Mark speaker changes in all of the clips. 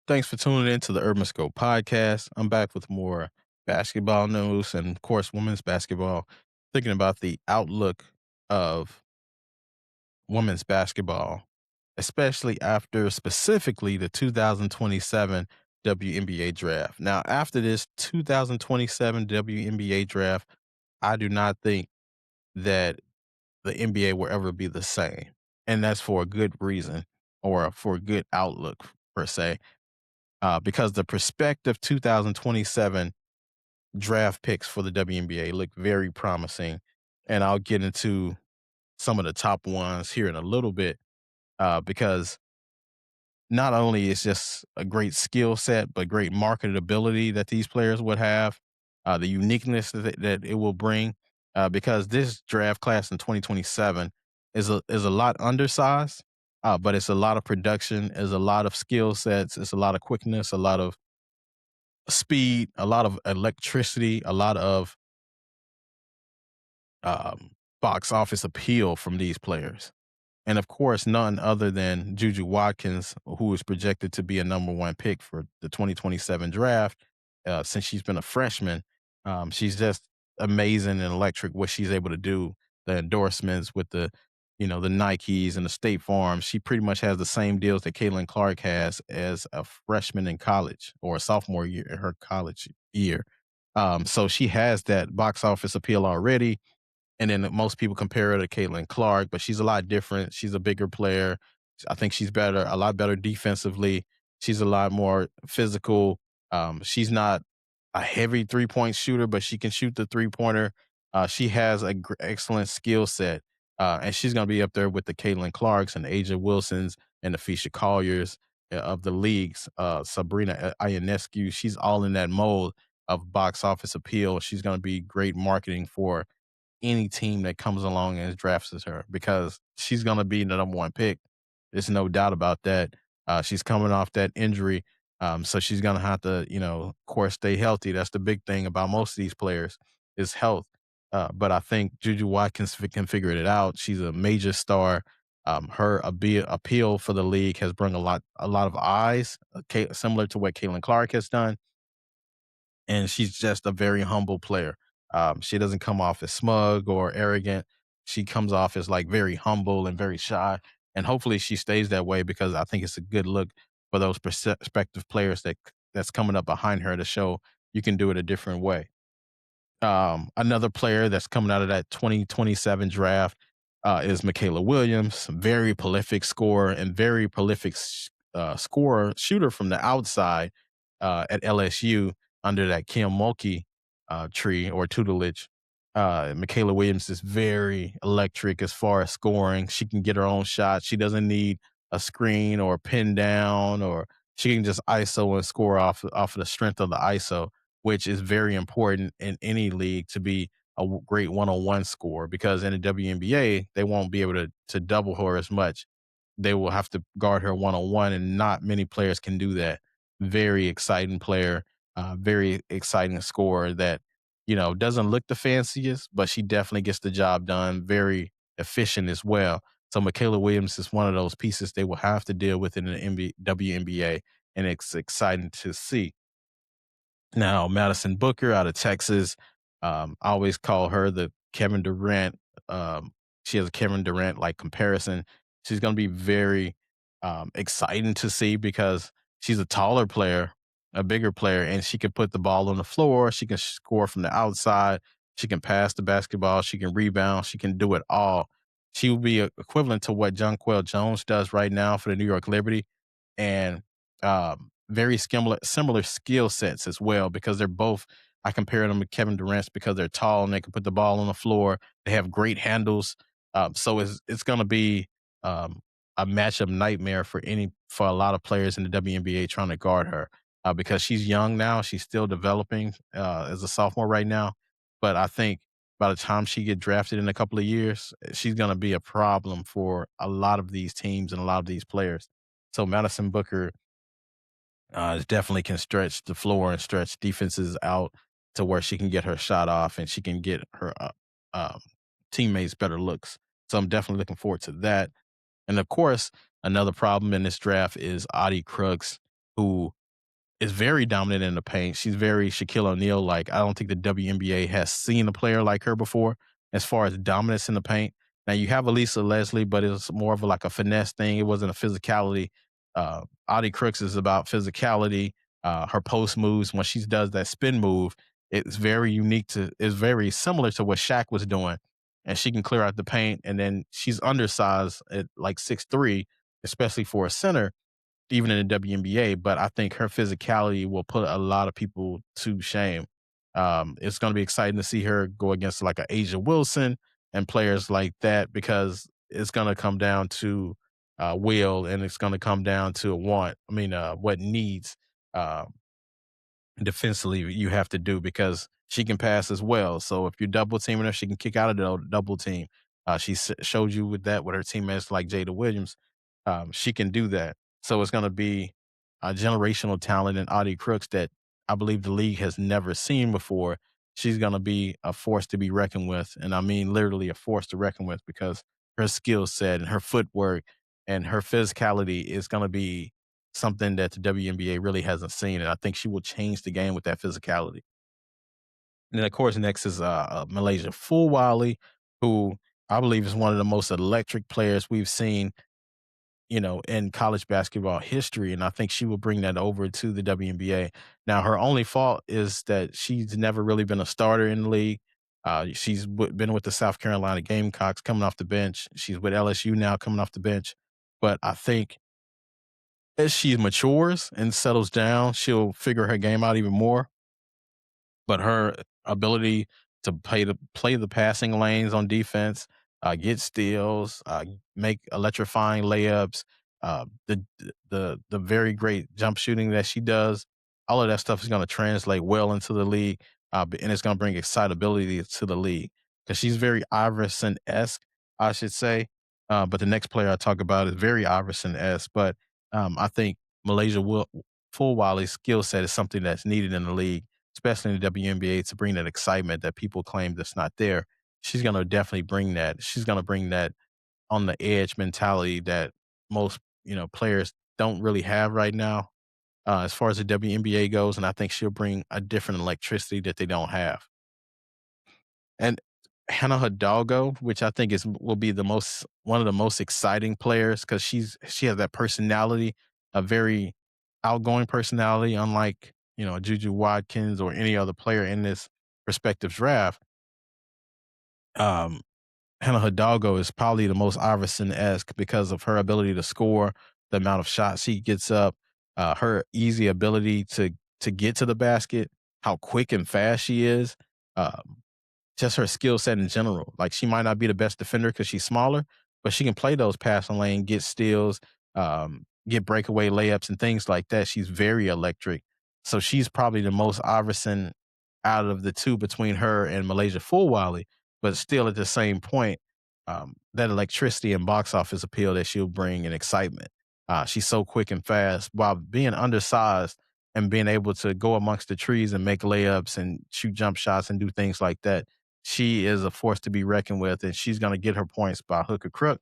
Speaker 1: Thanks for tuning in to the Urban Scope podcast. I'm back with more basketball news and, of course, women's basketball. Thinking about the outlook of women's basketball, especially after specifically the 2027 WNBA draft. Now, after this 2027 WNBA draft, I do not think that the NBA will ever be the same. And that's for a good reason or for a good outlook, per se, because the prospective 2027 draft picks for the WNBA look very promising. And I'll get into some of the top ones here in a little bit because not only is just a great skill set, but great marketability that these players would have, the uniqueness that it will bring. Because this draft class in 2027 is a lot undersized, but it's a lot of production, is a lot of skill sets, it's a lot of quickness, a lot of speed, a lot of electricity, a lot of um, box office appeal from these players. And of course, none other than Juju Watkins, who is projected to be a number one pick for the 2027 draft. Since she's been a freshman, she's just amazing and electric what she's able to do. The endorsements with the Nikes and the State Farm. She pretty much has the same deals that Caitlin Clark has as a freshman in college or a sophomore year in her college year. So she has that box office appeal already, and then most people compare her to Caitlin Clark, but she's a lot different. She's a bigger player. I think she's better, a lot better defensively. She's a lot more physical. She's not a heavy 3-point shooter, but she can shoot the 3-pointer. She has a excellent skill set, and she's going to be up there with the Caitlin Clarks and Aja Wilsons and the Fisher Colliers of the leagues. Sabrina Ionescu, she's all in that mold of box office appeal. She's going to be great marketing for any team that comes along and drafts her because she's going to be the number one pick. There's no doubt about that. She's coming off that injury. So she's going to have to, of course, stay healthy. That's the big thing about most of these players is health. But I think Juju Watkins can figure it out. She's a major star. Her appeal for the league has brought a lot of eyes, similar to what Caitlin Clark has done, and she's just a very humble player. She doesn't come off as smug or arrogant. She comes off as like very humble and very shy, and hopefully she stays that way because I think it's a good look for those prospective players that's coming up behind her to show you can do it a different way. Another player that's coming out of that 2027 draft is Michaela Williams, very prolific scorer and very prolific scorer shooter from the outside at LSU under that Kim Mulkey tree or tutelage. Michaela Williams is very electric as far as scoring. She can get her own shot. She doesn't need a screen or a pin down, or she can just ISO and score off of the strength of the ISO, which is very important in any league to be a great one-on-one scorer because in the WNBA, they won't be able to double her as much. They will have to guard her one-on-one, and not many players can do that. Very exciting player, very exciting scorer that, doesn't look the fanciest, but she definitely gets the job done. Very efficient as well. So Michaela Williams is one of those pieces they will have to deal with in the WNBA, and it's exciting to see. Now, Madison Booker out of Texas, I always call her the Kevin Durant. She has a Kevin Durant like comparison. She's going to be very exciting to see because she's a taller player, a bigger player, and she can put the ball on the floor. She can score from the outside. She can pass the basketball. She can rebound. She can do it all. She will be equivalent to what Jonquel Jones does right now for the New York Liberty, and very similar skill sets as well because they're both. I compare them to Kevin Durant's because they're tall and they can put the ball on the floor. They have great handles. So it's going to be um, a matchup nightmare for a lot of players in the WNBA trying to guard her because she's young now. She's still developing as a sophomore right now. But I think by the time she get drafted in a couple of years, she's going to be a problem for a lot of these teams and a lot of these players. So Madison Booker definitely can stretch the floor and stretch defenses out to where she can get her shot off and she can get her um, teammates better looks. So I'm definitely looking forward to that. And of course, another problem in this draft is Audie Crooks, who is very dominant in the paint. She's very Shaquille O'Neal like. I don't think the WNBA has seen a player like her before as far as dominance in the paint. Now you have Elisa Leslie, but it's more of like a finesse thing. It wasn't a physicality. Audie Crooks is about physicality. Her post moves when she does that spin move, it's very unique to. It's very similar to what Shaq was doing, and she can clear out the paint. And then she's undersized at like 6'3", especially for a center even in the WNBA, but I think her physicality will put a lot of people to shame. It's going to be exciting to see her go against like a Asia Wilson and players like that because it's going to come down to will and it's going to come down to want. I mean, what needs. Uh, defensively you have to do because she can pass as well. So if you're double teaming her, she can kick out of the double team. Showed you with that with her teammates like Jada Williams. She can do that. So it's going to be a generational talent in Audie Crooks that I believe the league has never seen before. She's going to be a force to be reckoned with. And I mean, literally a force to reckon with because her skill set and her footwork and her physicality is going to be something that the WNBA really hasn't seen, and I think she will change the game with that physicality. And then, of course, next is Malaysia Fulwiley, who I believe is one of the most electric players we've seen, in college basketball history, and I think she will bring that over to the WNBA. Now, her only fault is that she's never really been a starter in the league. She's been with the South Carolina Gamecocks coming off the bench. She's with LSU now coming off the bench. But I think as she matures and settles down, she'll figure her game out even more. But her ability to play the passing lanes on defense, get steals, make electrifying layups, the very great jump shooting that she does, all of that stuff is going to translate well into the league, and it's going to bring excitability to the league because she's very Iverson esque, I should say. But the next player I talk about is very Iverson esque, but I think Malaysia Fulwiley's skill set is something that's needed in the league, especially in the WNBA, to bring that excitement that people claim that's not there. She's going to definitely bring that. She's going to bring that on the edge mentality that most players don't really have right now, as far as the WNBA goes. And I think she'll bring a different electricity that they don't have. And Hannah Hidalgo, which I think will be the most one of the most exciting players because she has that personality, a very outgoing personality, unlike Juju Watkins or any other player in this respective draft. Um, Hannah Hidalgo is probably the most Iverson esque because of her ability to score, the amount of shots she gets up, her easy ability to get to the basket, how quick and fast she is. Um, just her skill set in general. Like she might not be the best defender because she's smaller, but she can play those passing lane, get steals, get breakaway layups and things like that. She's very electric. So she's probably the most Iverson out of the two between her and Malaysia Fulwiley. But still at the same point, that electricity and box office appeal that she'll bring and excitement. She's so quick and fast while being undersized and being able to go amongst the trees and make layups and shoot jump shots and do things like that. She is a force to be reckoned with, and she's going to get her points by hook or crook.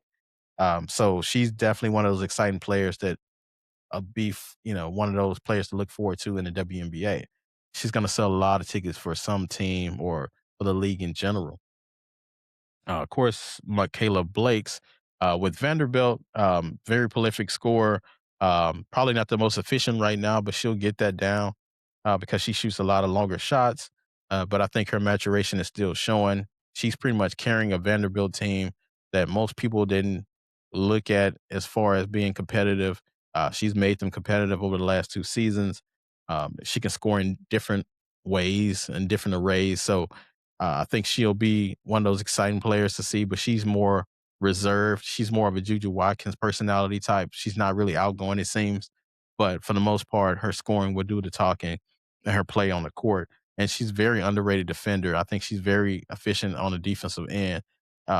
Speaker 1: So she's definitely one of those exciting players that one of those players to look forward to in the WNBA. She's going to sell a lot of tickets for some team or for the league in general. Of course, Michaela Blake's with Vanderbilt, very prolific scorer. Probably not the most efficient right now, but she'll get that down because she shoots a lot of longer shots. But I think her maturation is still showing. She's pretty much carrying a Vanderbilt team that most people didn't look at as far as being competitive. She's made them competitive over the last 2 seasons. She can score in different ways and different arrays. So I think she'll be one of those exciting players to see, but she's more reserved. She's more of a Juju Watkins personality type. She's not really outgoing, it seems. But for the most part, her scoring will do the talking and her play on the court. And she's very underrated defender. I think she's very efficient on the defensive end,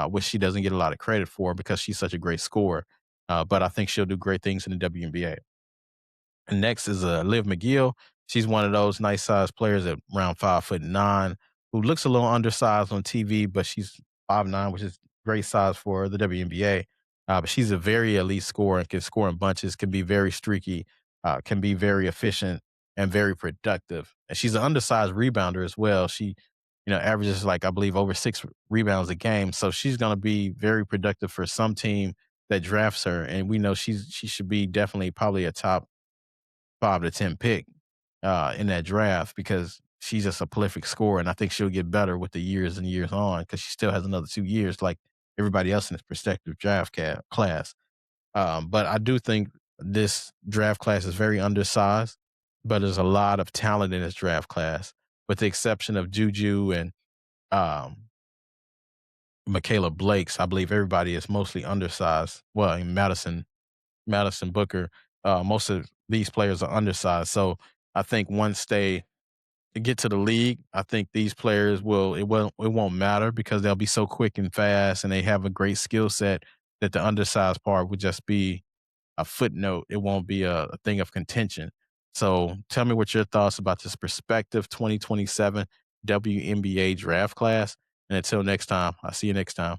Speaker 1: which she doesn't get a lot of credit for because she's such a great scorer. But I think she'll do great things in the WNBA. And next is Liv McGill. She's one of those nice sized players at around 5'9", who looks a little undersized on TV, but she's 5'9", which is great size for the WNBA. But she's a very elite scorer and can score in bunches, can be very streaky, can be very efficient. and very productive. And she's an undersized rebounder as well. She, averages like I believe over 6 rebounds a game. So she's going to be very productive for some team that drafts her. And we know she should be definitely probably a top 5 to 10 pick in that draft because she's just a prolific scorer. And I think she'll get better with the years and years on because she still has another 2 years like everybody else in this prospective class. But I do think this draft class is very undersized, but there's a lot of talent in this draft class, with the exception of Juju and um, Michaela Blake's. I believe everybody is mostly undersized. Well, in Madison Booker, most of these players are undersized. So I think once they get to the league, I think these players it won't matter because they'll be so quick and fast, and they have a great skill set that the undersized part would just be a footnote. It won't be a thing of contention. So tell me what your thoughts about this perspective 2027 WNBA draft class. And until next time, I'll see you next time.